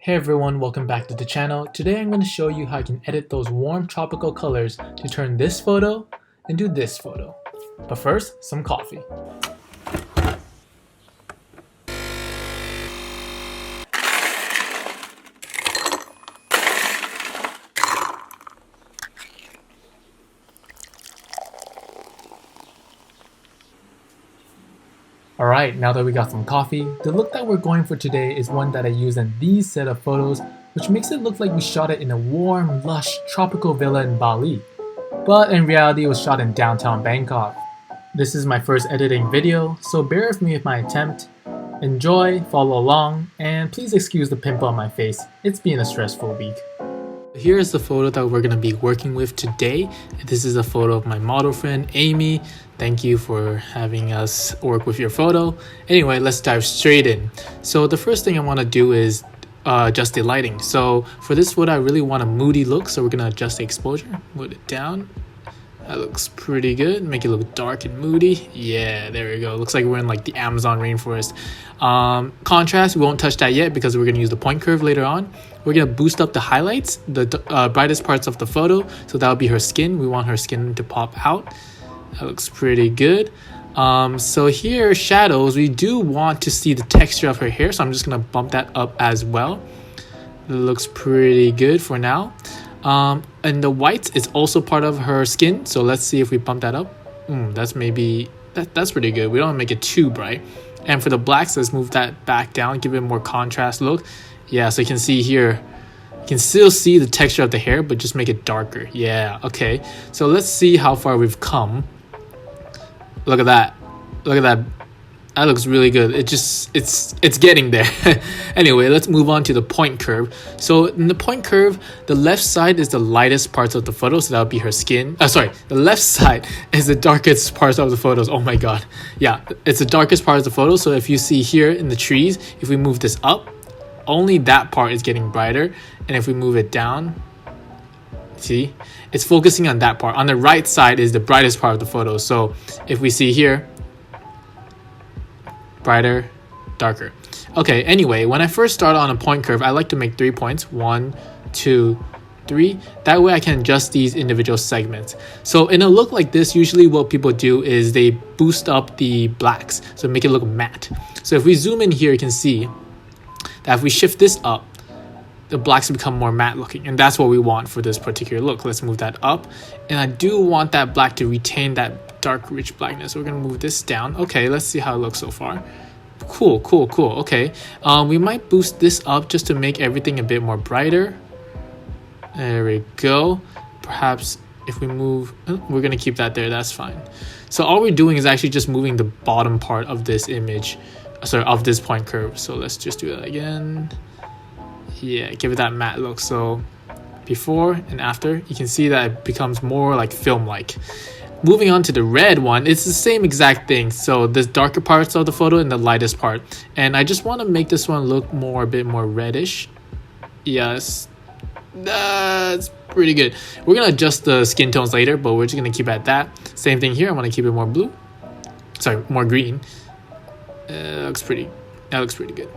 Hey everyone, welcome back to the channel. Today I'm going to show you how I can edit those warm tropical colors to turn this photo into this photo. But first, some coffee. Alright, now that we got some coffee, the look that we're going for today is one that I used in these set of photos, which makes it look like we shot it in a warm, lush, tropical villa in Bali. But in reality it was shot in downtown Bangkok. This is my first editing video, so bear with me with my attempt. Enjoy, follow along, and please excuse the pimple on my face. It's been a stressful week. Here is the photo that we're going to be working with today. This is a photo of my model friend Amy. Thank you for having us work with your photo. Anyway, let's dive straight in. So the first thing I want to do is adjust the lighting. So for this photo I really want a moody look, so we're going to adjust the exposure, move it down. That looks pretty good. Make it look dark and moody. Yeah, there we go. Looks like we're in like the Amazon rainforest. Contrast, we won't touch that yet because we're going to use the point curve later on. We're going to boost up the highlights, the brightest parts of the photo. So that'll be her skin. We want her skin to pop out. That looks pretty good. So here, shadows, we do want to see the texture of her hair. So I'm just going to bump that up as well. It looks pretty good for now. And the whites is also part of her skin, so let's see if we bump that up. That's pretty good. We don't want to make it too bright. And for the blacks, let's move that back down, give it a more contrast look. Yeah, so you can see here, you can still see the texture of the hair, but just make it darker. Yeah, okay. So let's see how far we've come. Look at that. Look at that. That looks really good. It's getting there. Anyway, let's move on to the point curve. So in the point curve, the left side is the lightest parts of the photo, so that'll be her skin. The left side is the darkest parts of the photos. Oh my god. Yeah, it's the darkest part of the photo. So if you see here in the trees, if we move this up, only that part is getting brighter. And if we move it down, see, it's focusing on that part. On the right side is the brightest part of the photo. So if we see here, brighter, darker. Okay, anyway, when I first start on a point curve, I like to make 3 points. 1, 2, 3. That way I can adjust these individual segments. So in a look like this, usually what people do is they boost up the blacks, so make it look matte. So if we zoom in here, you can see that if we shift this up, the blacks become more matte looking, and that's what we want for this particular look. Let's move that up, and I do want that black to retain that dark rich blackness. So we're gonna move this down. Okay, let's see how it looks so far. Cool. Okay, we might boost this up just to make everything a bit more brighter. There we go. Perhaps if we move, we're gonna keep that there, that's fine. So all we're doing is actually just moving the bottom part of this image, of this point curve. So let's just do that again. Yeah, give it that matte look. So before and after, you can see that it becomes more like film-like. Moving on to the red one, it's the same exact thing. So the darker parts of the photo and the lightest part. And I just want to make this one look a bit more reddish. Yes, that's pretty good. We're going to adjust the skin tones later, but we're just going to keep at that. Same thing here, I want to keep it more blue. Sorry, more green. That looks pretty good.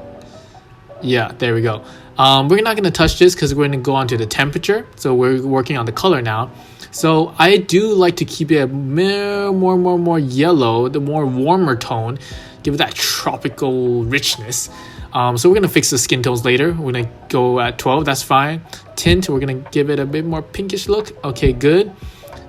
Yeah, there we go. We're not going to touch this because we're going to go on to the temperature. So we're working on the color now. So I do like to keep it more yellow, the more warmer tone, give it that tropical richness. So we're going to fix the skin tones later. We're going to go at 12, that's fine. Tint, we're going to give it a bit more pinkish look. Okay, good.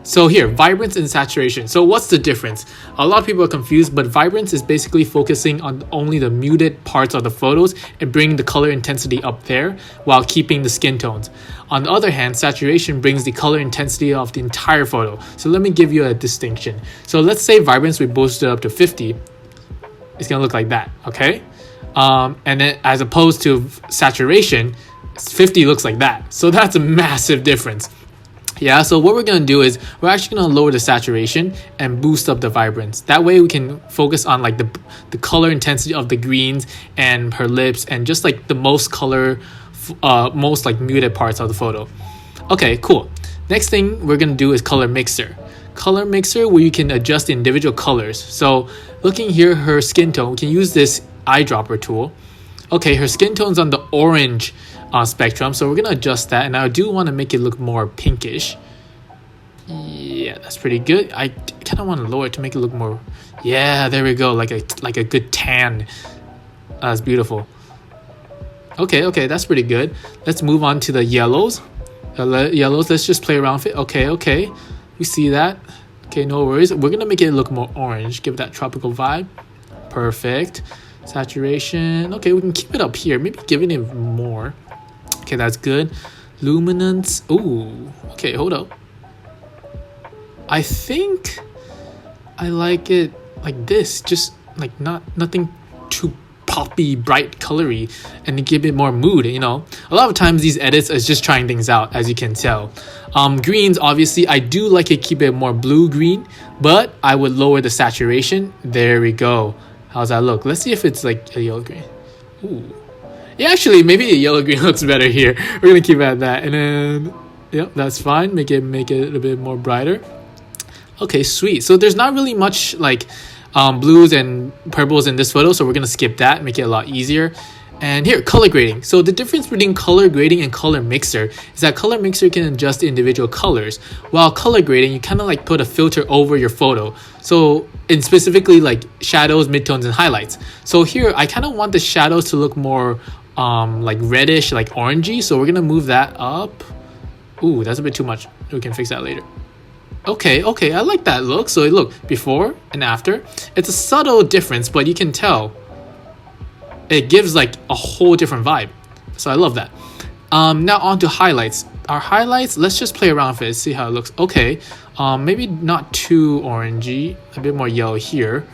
So here, vibrance and saturation. So what's the difference? A lot of people are confused, but vibrance is basically focusing on only the muted parts of the photos and bringing the color intensity up there while keeping the skin tones. On the other hand, saturation brings the color intensity of the entire photo. So let me give you a distinction. So let's say vibrance, we boost it up to 50. It's gonna look like that, okay? And then as opposed to saturation, 50 looks like that. So that's a massive difference. Yeah, so what we're going to do is we're actually going to lower the saturation and boost up the vibrance. That way we can focus on like the color intensity of the greens and her lips and just like the most like muted parts of the photo. Okay, cool. Next thing we're going to do is color mixer. Color mixer where you can adjust the individual colors. So looking here, her skin tone, we can use this eyedropper tool. Okay, her skin tone's on the orange spectrum, so we're gonna adjust that, and I do want to make it look more pinkish. Yeah, that's pretty good. I kind of want to lower it to make it look more, yeah, there we go, like a good tan. That's beautiful. Okay, that's pretty good. Let's move on to the yellows. Let's just play around with it. Okay, we see that. Okay, no worries. We're gonna make it look more orange, give that tropical vibe. Perfect. Saturation. Okay, we can keep it up here, maybe giving it more. Okay, that's good. Luminance. Ooh, okay, hold up. I think I like it like this, just like nothing too poppy, bright, colory, and to give it more mood, you know. A lot of times these edits is just trying things out, as you can tell. Greens, obviously, I do like it, keep it more blue-green, but I would lower the saturation. There we go. How's that look? Let's see if it's like a yellow-green. Ooh. Yeah, actually, maybe a yellow-green looks better here. We're gonna keep it at that, and then, yep, that's fine. Make it a bit more brighter. Okay, sweet. So there's not really much like blues and purples in this photo, so we're gonna skip that, make it a lot easier. And here, color grading. So the difference between color grading and color mixer is that color mixer can adjust individual colors, while color grading, you kind of like put a filter over your photo. So in specifically like shadows, midtones, and highlights. So here, I kind of want the shadows to look more like reddish, like orangey. So we're gonna move that up. Ooh, that's a bit too much. We can fix that later. Okay, I like that look. So look, before and after. It's a subtle difference, but you can tell it gives like a whole different vibe. So I love that. Now on to highlights. Our highlights, let's just play around with it, see how it looks. Okay, maybe not too orangey, a bit more yellow here.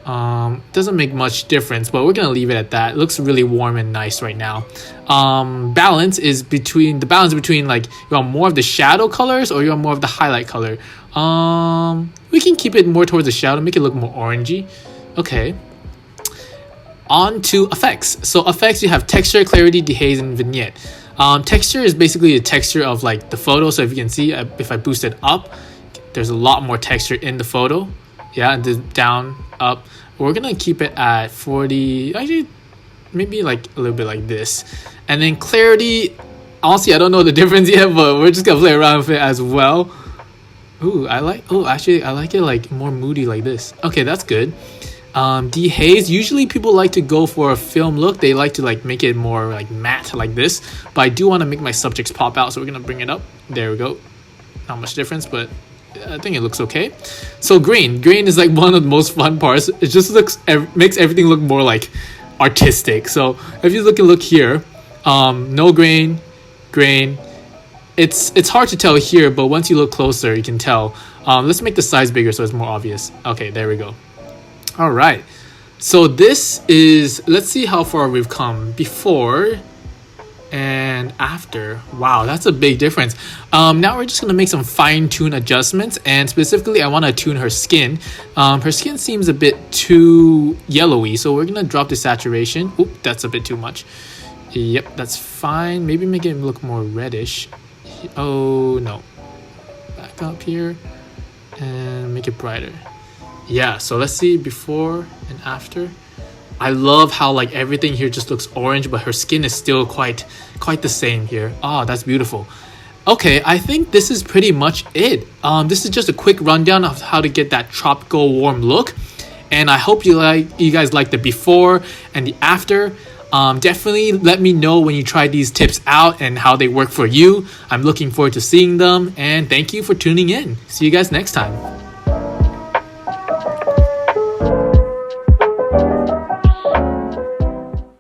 Doesn't make much difference, but we're gonna leave it at that. It looks really warm and nice right now. Balance is between like you want more of the shadow colors or you want more of the highlight color. We can keep it more towards the shadow, make it look more orangey. Okay. On to effects. So effects, you have texture, clarity, dehaze, and vignette. Texture is basically the texture of like the photo. So if you can see, if I boost it up, there's a lot more texture in the photo. Yeah, and then down, up. We're gonna keep it at 40, actually maybe like a little bit like this. And then clarity, honestly I don't know the difference yet, but we're just gonna play around with it as well. Ooh, actually I like it like more moody like this. Okay, that's good. Dehaze, usually people like to go for a film look. They like to like make it more like matte like this, but I do want to make my subjects pop out, so we're gonna bring it up. There we go. Not much difference, but I think it looks okay. So green is like one of the most fun parts. It just makes everything look more like artistic. So if you look here, no grain. It's hard to tell here, but once you look closer you can tell. Let's make the size bigger so it's more obvious. Okay, there we go. All right, so this is, let's see how far we've come before and after. Wow, that's a big difference. Now we're just gonna make some fine-tune adjustments, and specifically I want to tune her skin. Her skin seems a bit too yellowy, so we're gonna drop the saturation. Oop, that's a bit too much. Yep, that's fine. Maybe make it look more reddish. Oh no, back up here and make it brighter. Yeah, so let's see before and after. I love how like everything here just looks orange, but her skin is still quite the same here. Oh, that's beautiful. Okay, I think this is pretty much it. This is just a quick rundown of how to get that tropical warm look, and I hope you guys like the before and the after. Definitely let me know when you try these tips out and how they work for you. I'm looking forward to seeing them, and thank you for tuning in. See you guys next time.